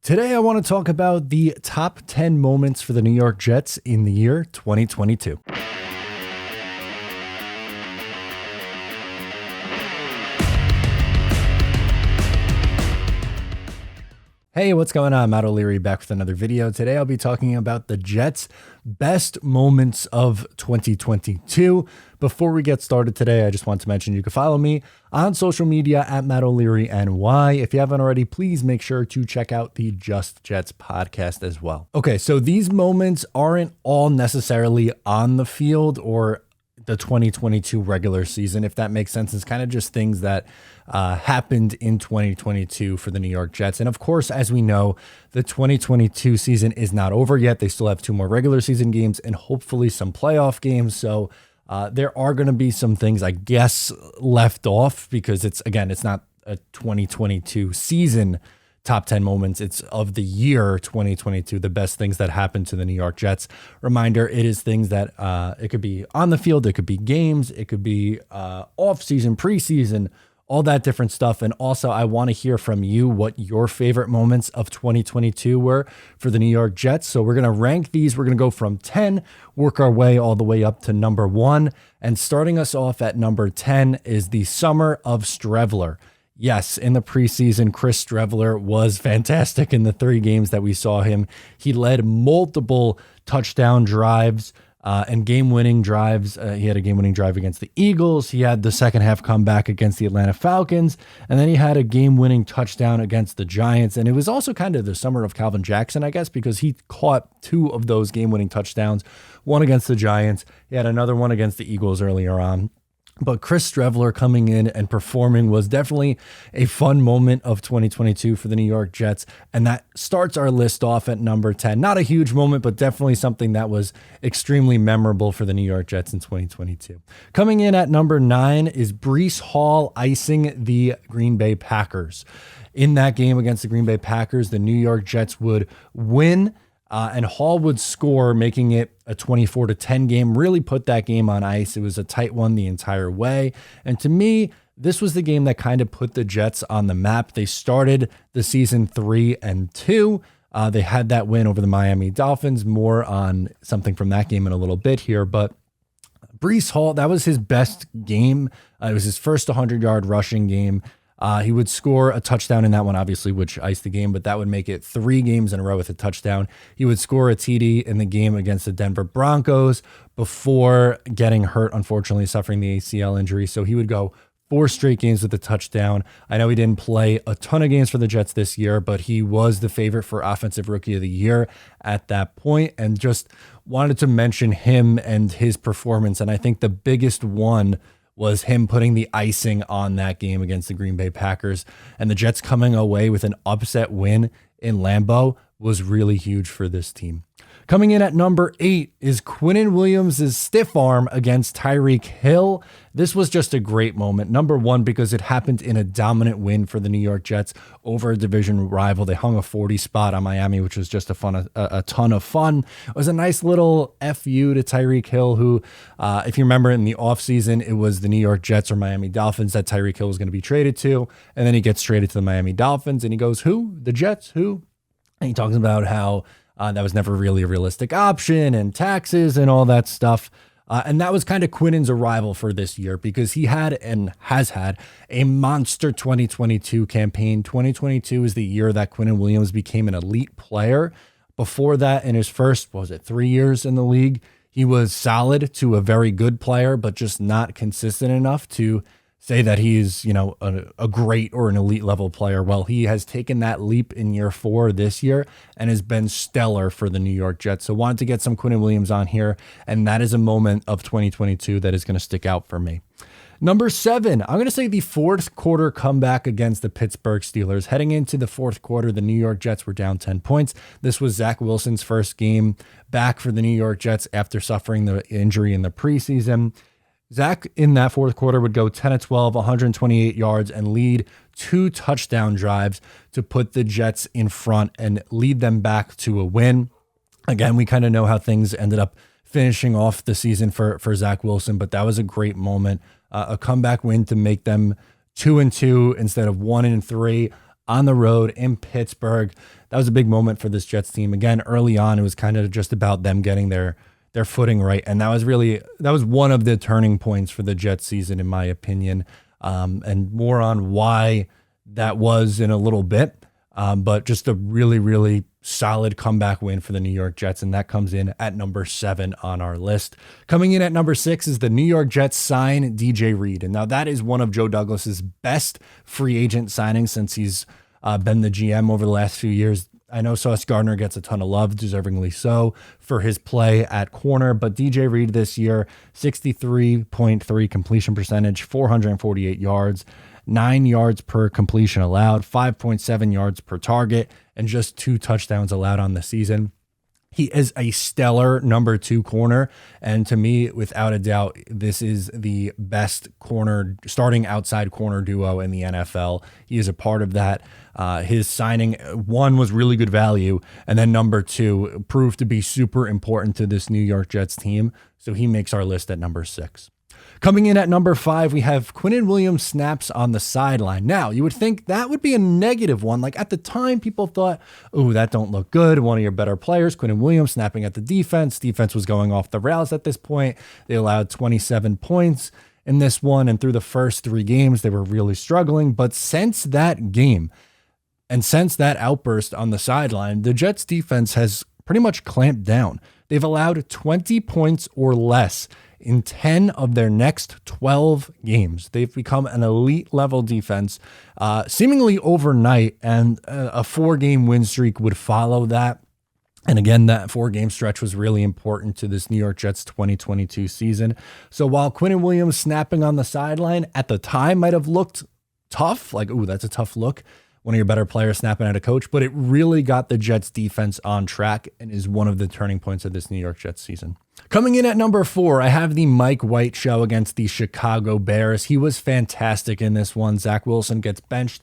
Today, I want to talk about the top 10 moments for the New York Jets in the year 2022. Hey, what's going on? Matt O'Leary back with another video. Today, I'll be talking about the Jets' best moments of 2022. Before we get started today, I just want to mention you can follow me on social media at Matt O'Leary NY. If you haven't already, please make sure to check out the Just Jets podcast as well. Okay, so these moments aren't all necessarily on the field or the 2022 regular season, if that makes sense. It's kind of just things that happened in 2022 for the New York Jets. And of course, as we know, the 2022 season is not over yet. They still have 2 more regular season games and hopefully some playoff games. So there are going to be some things, I guess, left off because it's not a 2022 season top 10 moments. It's of the year 2022, the best things that happened to the New York Jets. Reminder, it is things that it could be on the field, it could be games, it could be off season, preseason, all that different stuff. And also, I want to hear from you what your favorite moments of 2022 were for the New York Jets. So we're going to rank these. We're going to go from 10, work our way all the way up to number 1. And starting us off at number 10 is the summer of Strevler. Yes, in the preseason, Chris Strevler was fantastic in the 3 games that we saw him. He led multiple touchdown drives and game-winning drives. He had a game-winning drive against the Eagles. He had the second half comeback against the Atlanta Falcons. And then he had a game-winning touchdown against the Giants. And it was also kind of the summer of Calvin Jackson, I guess, because he caught 2 of those game-winning touchdowns, one against the Giants. He had another one against the Eagles earlier on. But Chris Strevler coming in and performing was definitely a fun moment of 2022 for the New York Jets. And that starts our list off at number 10. Not a huge moment, but definitely something that was extremely memorable for the New York Jets in 2022. Coming in at number 9 is Breece Hall icing the Green Bay Packers. In that game against the Green Bay Packers, the New York Jets would win and Hall would score, making it a 24-10 game, really put that game on ice. It was a tight one the entire way. And to me, this was the game that kind of put the Jets on the map. They started the season 3-2. They had that win over the Miami Dolphins. More on something from that game in a little bit here. But Breece Hall, that was his best game. It was his first 100-yard rushing game. He would score a touchdown in that one, obviously, which iced the game, but that would make it 3 games in a row with a touchdown. He would score a TD in the game against the Denver Broncos before getting hurt, unfortunately, suffering the ACL injury. So he would go 4 straight games with a touchdown. I know he didn't play a ton of games for the Jets this year, but he was the favorite for Offensive Rookie of the Year at that point, and just wanted to mention him and his performance. And I think the biggest one was him putting the icing on that game against the Green Bay Packers, and the Jets coming away with an upset win in Lambeau was really huge for this team. Coming in at number 8 is Quinnen Williams' stiff arm against Tyreek Hill. This was just a great moment. Number 1, because it happened in a dominant win for the New York Jets over a division rival. They hung a 40 spot on Miami, which was just a ton of fun. It was a nice little FU to Tyreek Hill, who, if you remember in the offseason, it was the New York Jets or Miami Dolphins that Tyreek Hill was going to be traded to. And then he gets traded to the Miami Dolphins and he goes, who? The Jets? Who? And he talks about how that was never really a realistic option and taxes and all that stuff. And that was kind of Quinnen's arrival for this year because he had and has had a monster 2022 campaign. 2022 is the year that Quinnen Williams became an elite player. Before that, in his first, 3 years in the league, he was solid to a very good player, but just not consistent enough to say that he's, a great or an elite level player. Well, he has taken that leap in year 4 this year and has been stellar for the New York Jets. So wanted to get some Quinnen Williams on here, and that is a moment of 2022 that is going to stick out for me. Number 7, I'm going to say the fourth quarter comeback against the Pittsburgh Steelers. Heading into the fourth quarter, the New York Jets were down 10 points. This was Zach Wilson's first game back for the New York Jets after suffering the injury in the preseason. Zach in that fourth quarter would go 10 of 12, 128 yards, and lead 2 touchdown drives to put the Jets in front and lead them back to a win. Again, we kind of know how things ended up finishing off the season for Zach Wilson, but that was a great moment. A comeback win to make them 2-2 instead of 1-3. on the road in Pittsburgh. That was a big moment for this Jets team. Again, early on, it was kind of just about them getting their footing right. And that was one of the turning points for the Jets season, in my opinion. And more on why that was in a little bit. But just a really, really solid comeback win for the New York Jets. And that comes in at number 7 on our list. Coming in at number 6 is the New York Jets sign DJ Reed. And now that is one of Joe Douglas's best free agent signings since he's been the GM over the last few years. I know Sauce Gardner gets a ton of love, deservingly so, for his play at corner, but DJ Reed this year, 63.3 completion percentage, 448 yards, 9 yards per completion allowed, 5.7 yards per target, and just 2 touchdowns allowed on the season. He is a stellar number 2 corner, and to me, without a doubt, this is the best starting outside corner duo in the NFL. He is a part of that. His signing, 1, was really good value, and then number 2 proved to be super important to this New York Jets team, so he makes our list at number 6. Coming in at number 5, we have Quinnen Williams snaps on the sideline. Now, you would think that would be a negative one. Like at the time, people thought, oh, that don't look good. One of your better players, Quinnen Williams, snapping at the defense. Defense was going off the rails at this point. They allowed 27 points in this one, and through the first 3 games, they were really struggling. But since that game, and since that outburst on the sideline, the Jets defense has pretty much clamped down. They've allowed 20 points or less in 10 of their next 12 games. They've become an elite level defense, seemingly overnight, and a 4-game win streak would follow that. And again, that 4-game stretch was really important to this New York Jets 2022 season. So while Quinnen Williams snapping on the sideline at the time might have looked tough, like, ooh, that's a tough look, one of your better players snapping at a coach, but it really got the Jets defense on track and is one of the turning points of this New York Jets season. Coming in at number 4, I have the Mike White show against the Chicago Bears. He was fantastic in this one. Zach Wilson gets benched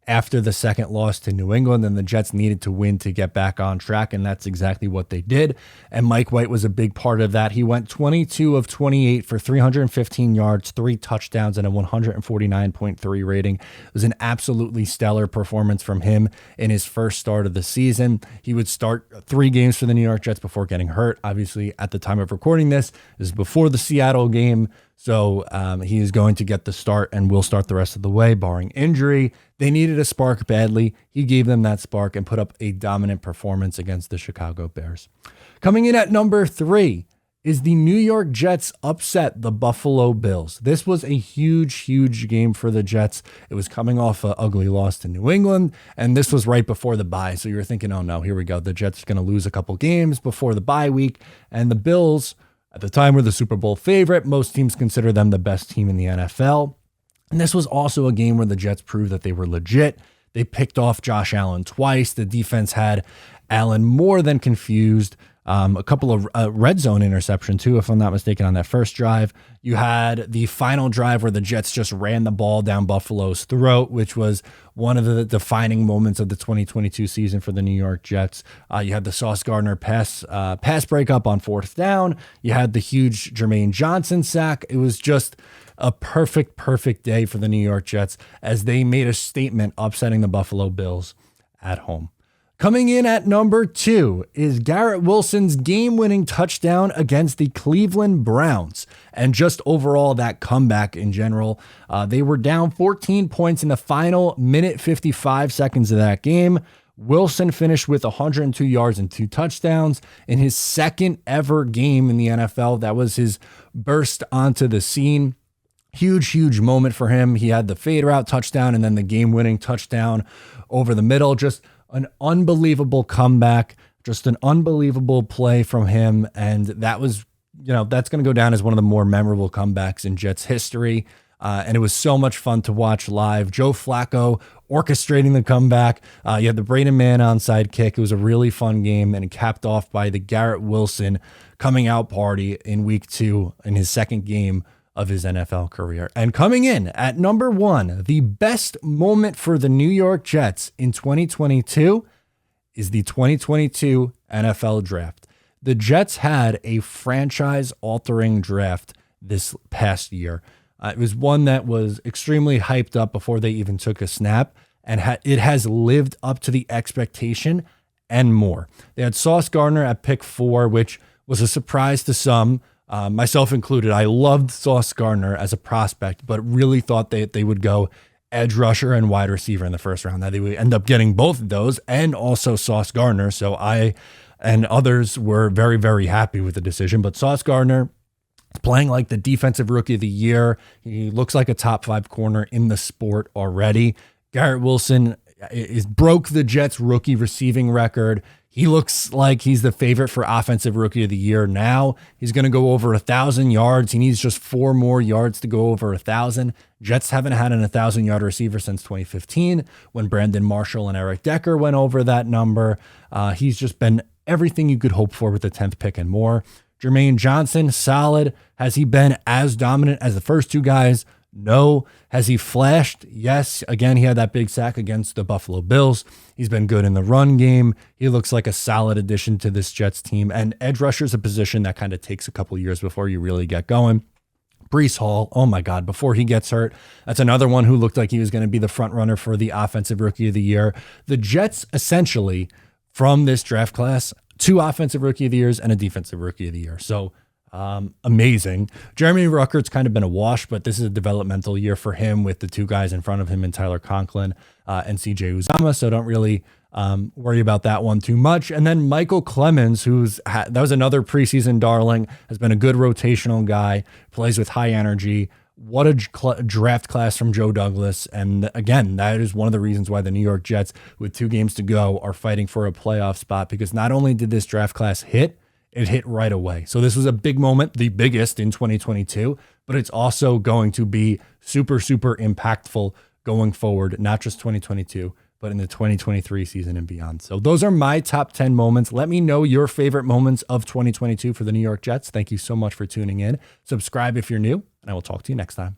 after the second loss to New England, and the Jets needed to win to get back on track, and that's exactly what they did. And Mike White was a big part of that. He went 22 of 28 for 315 yards, 3 touchdowns, and a 149.3 rating. It was an absolutely stellar performance from him in his first start of the season. He would start 3 games for the New York Jets before getting hurt. Obviously, at the time of recording this is before the Seattle game. So he is going to get the start and will start the rest of the way, barring injury. They needed a spark badly. He gave them that spark and put up a dominant performance against the Chicago Bears. Coming in at number 3 is the New York Jets upset the Buffalo Bills. This was a huge, huge game for the Jets. It was coming off an ugly loss to New England, and this was right before the bye. So you were thinking, oh no, here we go. The Jets are going to lose a couple games before the bye week, and the Bills, at the time, were the Super Bowl favorite. Most teams consider them the best team in the NFL. And this was also a game where the Jets proved that they were legit. They picked off Josh Allen twice. The defense had Allen more than confused. A couple of red zone interception too, if I'm not mistaken, on that first drive. You had the final drive where the Jets just ran the ball down Buffalo's throat, which was one of the defining moments of the 2022 season for the New York Jets. You had the Sauce Gardner pass breakup on 4th down. You had the huge Jermaine Johnson sack. It was just a perfect day for the New York Jets as they made a statement upsetting the Buffalo Bills at home. Coming in at number 2 is Garrett Wilson's game-winning touchdown against the Cleveland Browns. And just overall, that comeback in general, they were down 14 points in the final minute 55 seconds of that game. Wilson finished with 102 yards and 2 touchdowns in his second ever game in the NFL. That was his burst onto the scene. Huge moment for him. He had the fade route touchdown and then the game-winning touchdown over the middle. Just an unbelievable comeback, just an unbelievable play from him. And that was, that's going to go down as one of the more memorable comebacks in Jets history. And it was so much fun to watch live. Joe Flacco orchestrating the comeback. You had the Braden Mann onside kick. It was a really fun game and capped off by the Garrett Wilson coming out party in week 2 in his second game of his NFL career. And coming in at number 1, the best moment for the New York Jets in 2022 is the 2022 NFL Draft. The Jets had a franchise-altering draft this past year. It was one that was extremely hyped up before they even took a snap. and it has lived up to the expectation and more. They had Sauce Gardner at pick 4, which was a surprise to some, myself included. I loved Sauce Gardner as a prospect, but really thought they would go edge rusher and wide receiver in the first round. Now they would end up getting both of those and also Sauce Gardner. So I and others were very, very happy with the decision. But Sauce Gardner is playing like the defensive rookie of the year. He looks like a top 5 corner in the sport already. Garrett Wilson broke the Jets rookie receiving record. He looks like he's the favorite for offensive rookie of the year now. He's going to go over 1,000 yards. He needs just 4 more yards to go over 1,000. Jets haven't had an 1,000-yard receiver since 2015 when Brandon Marshall and Eric Decker went over that number. He's just been everything you could hope for with the 10th pick and more. Jermaine Johnson, solid. Has he been as dominant as the first 2 guys? No. Has he flashed? Yes. Again, he had that big sack against the Buffalo Bills. He's been good in the run game. He looks like a solid addition to this Jets team. And edge rusher is a position that kind of takes a couple years before you really get going. Breece Hall, oh my God, before he gets hurt, that's another one who looked like he was going to be the front runner for the offensive rookie of the year. The Jets essentially from this draft class, 2 offensive rookie of the years and a defensive rookie of the year. So amazing. Jeremy Ruckert's kind of been a wash, but this is a developmental year for him with the 2 guys in front of him in Tyler Conklin and CJ Uzomah. So don't really worry about that one too much. And then Michael Clemens, that was another preseason darling, has been a good rotational guy, plays with high energy. What a draft class from Joe Douglas. And again, that is one of the reasons why the New York Jets, with 2 games to go, are fighting for a playoff spot, because not only did this draft class hit, it hit right away. So this was a big moment, the biggest in 2022, but it's also going to be super, super impactful going forward, not just 2022, but in the 2023 season and beyond. So those are my top 10 moments. Let me know your favorite moments of 2022 for the New York Jets. Thank you so much for tuning in. Subscribe if you're new, and I will talk to you next time.